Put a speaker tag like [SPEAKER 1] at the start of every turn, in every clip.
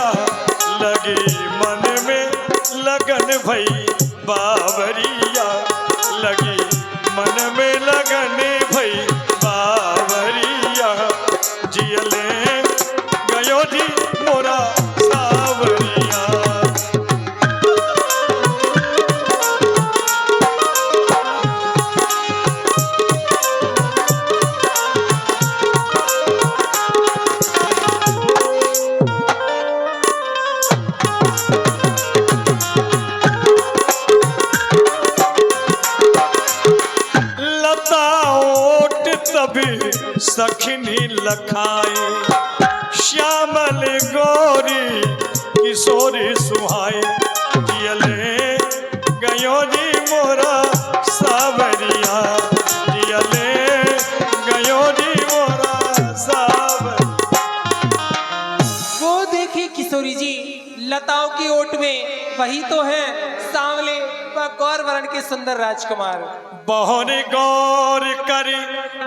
[SPEAKER 1] मोरा लगी मन में लगन भई बावरिया लगी मन में लगन भई बावरिया जियले गयो जी मोरा सावरिया। तभी सखनी लखाए श्यामल गौरी किशोरी सुहाए जियले गयो जी मोरा सावरिया जियले गयो जी मोरा सावरिया।
[SPEAKER 2] वो देखिए किशोरी जी लताओं की ओट में वही तो है सांवले व गौर वर्ण के सुंदर राजकुमार।
[SPEAKER 1] बहुत गौर करे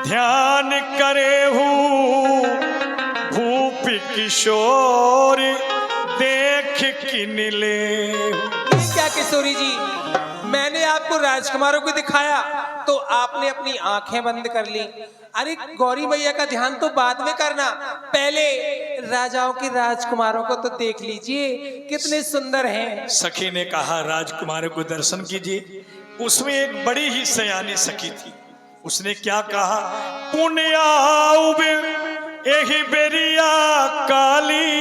[SPEAKER 1] ध्यान करे हूँ भूप किशोर देख किन ले।
[SPEAKER 2] ये क्या किशोरी जी मैंने आपको राजकुमारों को दिखाया तो आपने अपनी आंखें बंद कर ली। अरे गौरी मैया का ध्यान तो बाद में करना, पहले राजाओं के राजकुमारों को तो देख लीजिए कितने सुंदर हैं।
[SPEAKER 1] सखी ने कहा राजकुमारों को दर्शन कीजिए। उसमें एक बड़ी ही सयानी सखी थी। उसने क्या कहा पुण्या एही बेरिया काली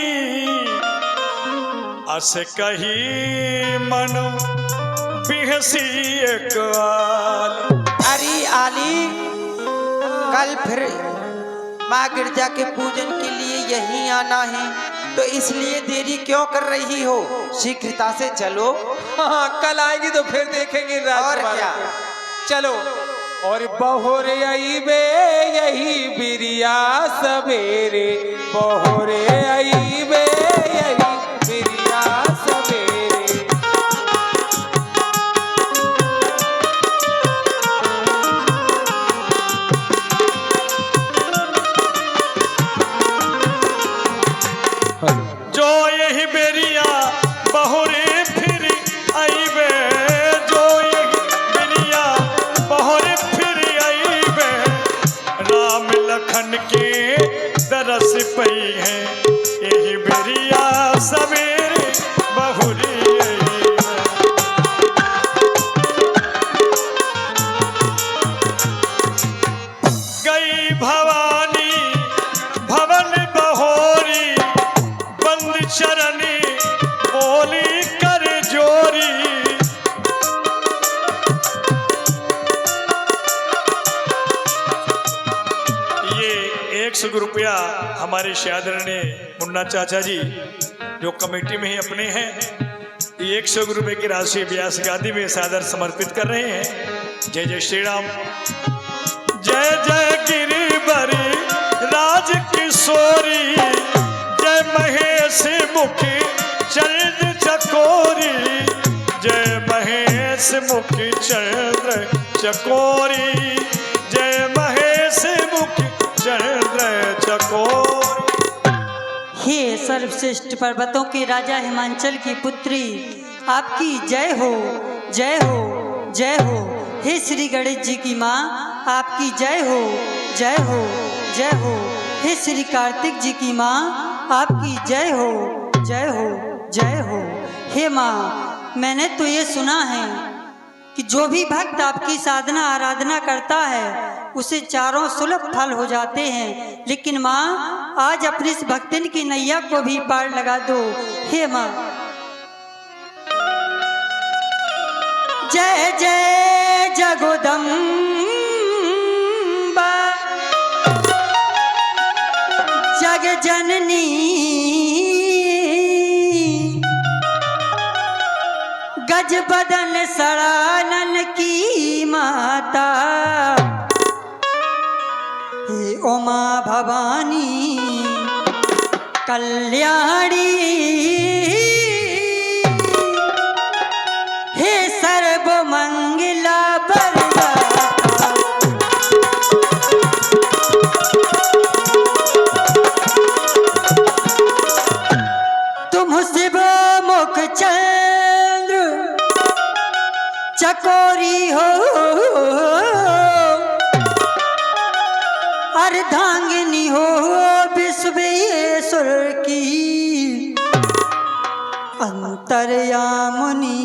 [SPEAKER 1] अस कही मन बिहसी एक आली।
[SPEAKER 3] अरे आली कल फिर माँ गिरजा के पूजन के लिए यहीं आना है तो इसलिए देरी क्यों कर रही हो, शीघ्रता से चलो।
[SPEAKER 2] हाँ कल आएंगी तो फिर देखेंगे
[SPEAKER 3] और क्या
[SPEAKER 2] चलो। और बहोरे आई बे यही बिरिया सवेरे बहोरे आई बे यही बिरिया सवेरे।
[SPEAKER 1] जो यही बेरिया बहुरे फिर आईबे जो यही बेरिया बहुरे फिर आईबे राम लखन के दरस पई है यही बेरिया सवेरे बहुरी गई भवानी भवन बहोरी बंद चरनी बोली कर जोरी। ये 100 रुपया हमारे शादरने मुन्ना चाचा जी जो कमेटी में ही अपने हैं 100 रुपये की राशि व्यास गादी में सादर समर्पित कर रहे हैं। जय जय श्री राम जय जय गिरिवरी राज किशोरी जय महेश मुखी चंद्र चकोरी जय महेश मुखी चंद्र चकोरी जय महेश मुखी चंद्र चकोरी।
[SPEAKER 4] हे सर्वश्रेष्ठ पर्वतों के राजा हिमांचल की पुत्री आपकी जय हो जय हो जय हो। हे श्री गणेश जी की माँ आपकी जय हो जय हो जय हो। हे श्री कार्तिक जी की माँ आपकी जय हो जय हो जय हो। हे माँ मैंने तो ये सुना है कि जो भी भक्त आपकी साधना आराधना करता है उसे चारों सुलभ फल हो जाते हैं, लेकिन माँ आज अपनी इस भक्तिन की नैया को भी पार लगा दो। हे माँ जय जय जगदम्बा जग जननी गज बदन सड़ानन की माता हे उमा भवानी कल्याणी हे सर्व मंगला बरदाता। तुम शिव मुख चंद्र चकोरी हो, अर्धांगिनी हो विश्वेश्वर की, अंतर्यामिनी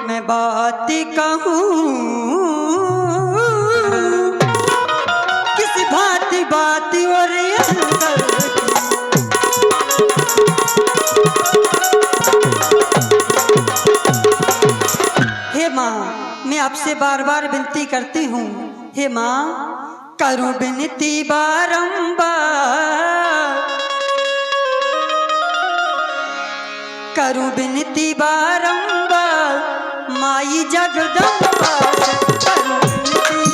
[SPEAKER 4] मैं बात कहूँ किसी भांति बात और अंतर हे माँ, मैं आपसे बार बार विनती करती हूँ। हे माँ, करूँ विनती बारंबार, करूँ विनती बारंबार, माई जगदम्बा करूँ विनती।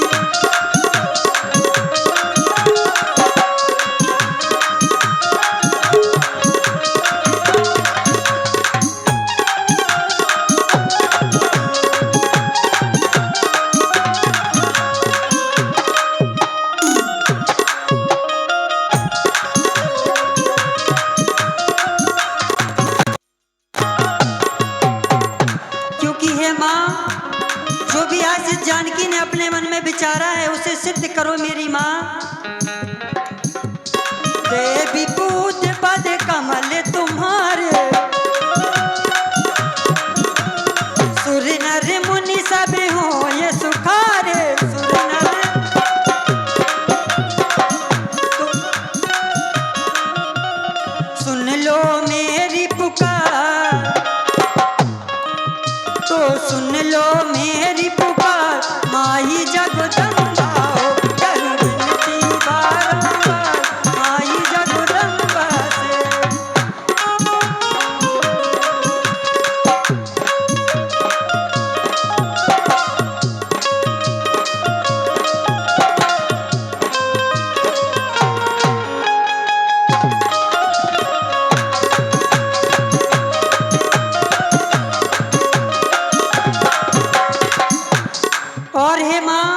[SPEAKER 4] जो भी आज जानकी ने अपने मन में विचारा है उसे सिद्ध करो मेरी माँ। देवी पूज पद कमल तुम्हारे, सुर नर मुनि सब हो ये सुखारे, सुर नर सुन लो मेरी पुकार, तो सुन लो मेरी पुकार, माई जगदम्बा करूँ विनती बारंबार, माई जगदम्बा से। और हे माँ,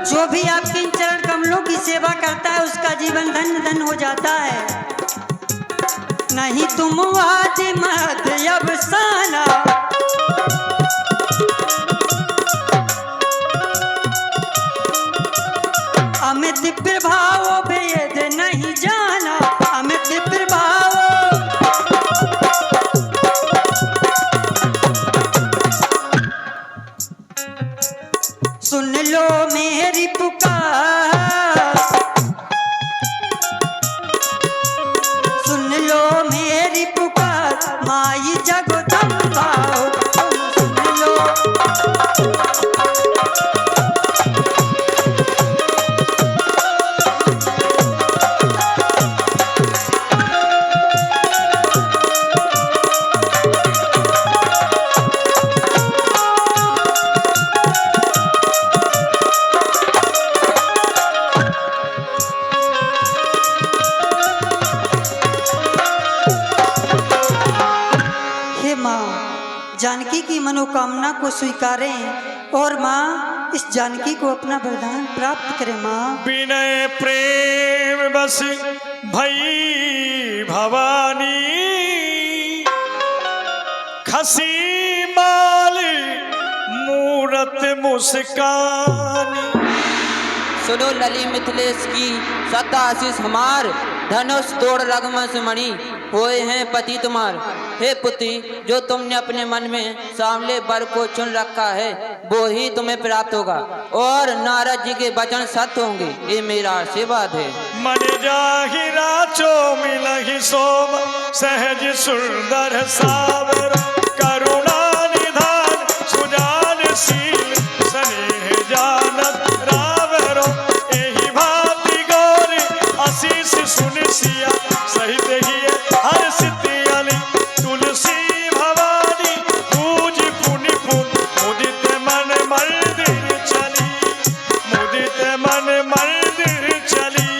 [SPEAKER 4] जो भी आपके इन चरण कमलों की सेवा करता है उसका जीवन धन्य धन्य हो जाता है। नहीं तुम वाद मत अफसाना, अमित प्रभाव भेद नहीं जाना, अमित प्रभाव। सुन लो मेरी पुकार, सुन लो मेरी पुकार, माई जगदम्बा सुन लो। जानकी की मनोकामना को स्वीकारें और माँ इस जानकी को अपना वरदान प्राप्त करें। माँ
[SPEAKER 1] विनय प्रेम बस भई भवानी, खसी माल मूरत मुस्कानी।
[SPEAKER 5] सुनो लली मिथिलेश की सत्ता आशीष हमार, धनुष तोड़ रगमस मणि होए हैं पति तुम्हार। हे पुत्री, जो तुमने अपने मन में सामले वर को चुन रखा है वो ही तुम्हें प्राप्त होगा और नारद जी के वचन सत्य होंगे, ये मेरा आशीर्वाद है।
[SPEAKER 1] मन जाहि राचो मिलहि सोम, सहज सुंदर सावर, करुणा निधान सुजान शील, स्नेह जानत रावरो, एहि भांति गौरी आशीष सुन सिया, सहित ही हर सिद्धि तुलसी भवानी, पूज पुनि पुन मुदित मन मंदिर चली, मुदित मन मंदिर चली।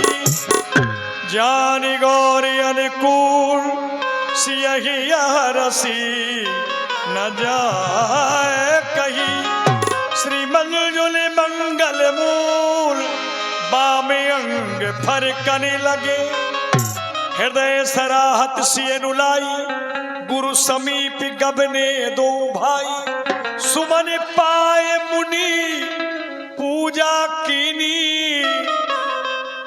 [SPEAKER 1] जानी गौरी अनुकूल सियहि यह रसी, न जाए कहीं श्री मंजुल मंगल मूल, बाम अंग फरकने लगे। हृदय सराहत सिए नुलाई, गुरु समीप गबने दो भाई, सुमन पाए मुनि पूजा कीनी,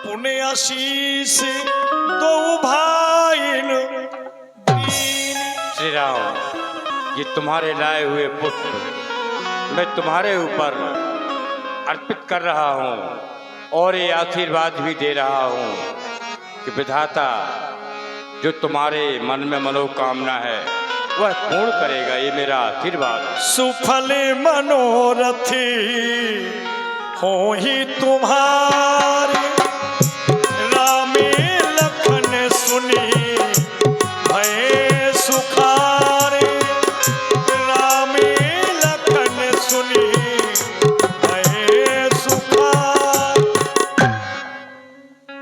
[SPEAKER 1] पुण्य आशीष दो भाई।
[SPEAKER 6] श्री राम, ये तुम्हारे लाए हुए पुष्प मैं तुम्हारे ऊपर अर्पित कर रहा हूँ और ये आशीर्वाद भी दे रहा हूँ कि विधाता जो तुम्हारे मन में मनोकामना है वह पूर्ण करेगा, ये मेरा आशीर्वाद।
[SPEAKER 1] सुफल मनोरथी हो ही तुम्हारे, रामे लखन सुनी भय सुखारे, रामे लखन सुनी भय सुखार।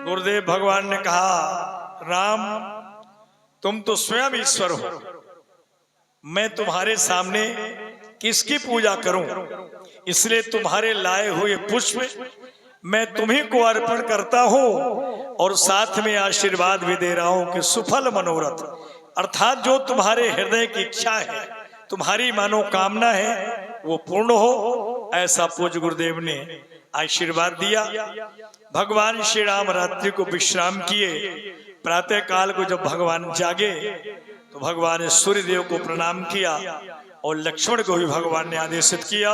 [SPEAKER 1] गुरुदेव भगवान ने कहा, राम तुम तो स्वयं ईश्वर हो, मैं तुम्हारे सामने किसकी पूजा करूं, इसलिए तुम्हारे लाए हुए पुष्प मैं तुम्ही को अर्पण करता हूं और साथ में आशीर्वाद भी दे रहा हूं कि सुफल मनोरथ, अर्थात जो तुम्हारे हृदय की इच्छा है, तुम्हारी मनोकामना है, वो पूर्ण हो, ऐसा पूज्य गुरुदेव ने आशीर्वाद दिया। भगवान श्री राम रात्रि को विश्राम किए। प्रातः काल को जब भगवान जागे तो भगवान ने सूर्यदेव को प्रणाम किया और लक्ष्मण को भी भगवान ने आदेशित किया,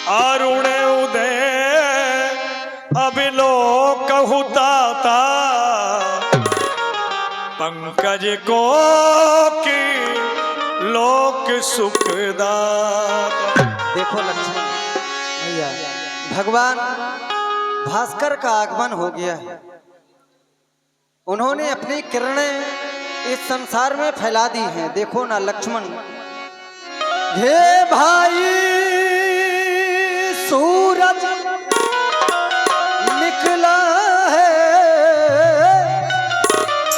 [SPEAKER 1] अरुण उदय अभिलोकहु ताता, पंकज को की लोक सुखदाता।
[SPEAKER 3] देखो लक्ष्मण भैया, भगवान भास्कर का आगमन हो गया है। उन्होंने अपनी किरणें इस संसार में फैला दी हैं। देखो ना लक्ष्मण, हे भाई सूरज निकला है,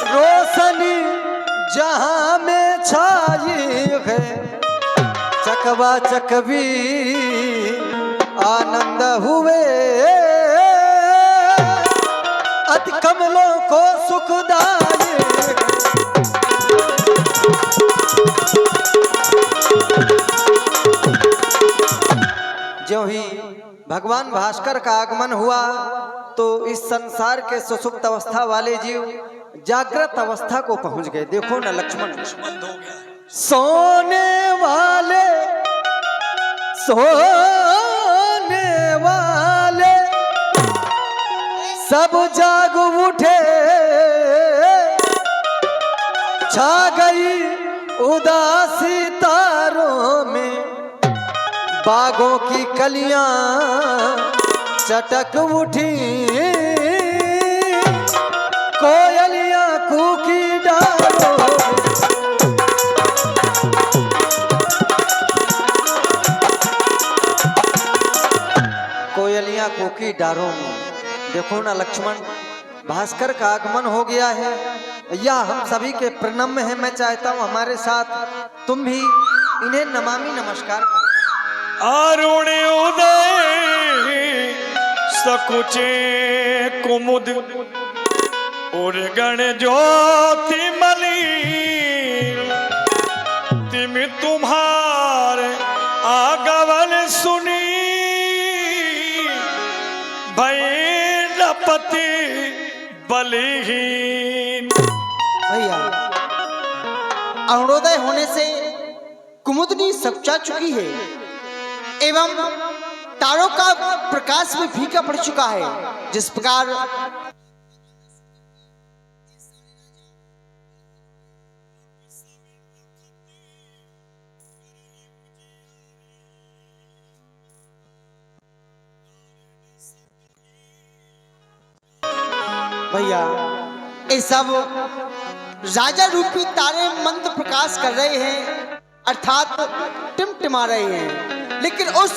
[SPEAKER 3] रोशनी जहां में छाई है, चकवा चकवी आनंद हुए, अति कमलों को सुखदाई। जो ही भगवान भास्कर का आगमन हुआ तो इस संसार के सुसुप्त अवस्था वाले जीव जागृत अवस्था को पहुंच गए। देखो ना लक्ष्मण, सोने वाले सब जाग उठे, छा गई उदासी तारों में, बागों की कलियां चटक उठी, कोयलियां कूकी डालों में। कोयलियां कूकी डालों में। देखो ना लक्ष्मण, भास्कर का आगमन हो गया है, यह हम सभी के प्रणम्य है। मैं चाहता हूँ हमारे साथ तुम भी इन्हें नमामि नमस्कार करो।
[SPEAKER 1] अरुण उदय सकुचे कुमुद, और गण ज्योति मलिन, तिम तुम्हारे आगमन सुनी, पति बलिहीन।
[SPEAKER 3] भैया, अरुणोदय होने से कुमुदनी सपचा चुकी है एवं तारों का प्रकाश भी फीका पड़ चुका है। जिस प्रकार भैया ये सब राजा रूपी तारे मंद प्रकाश कर रहे हैं, अर्थात टिमटिमा रहे हैं, लेकिन उस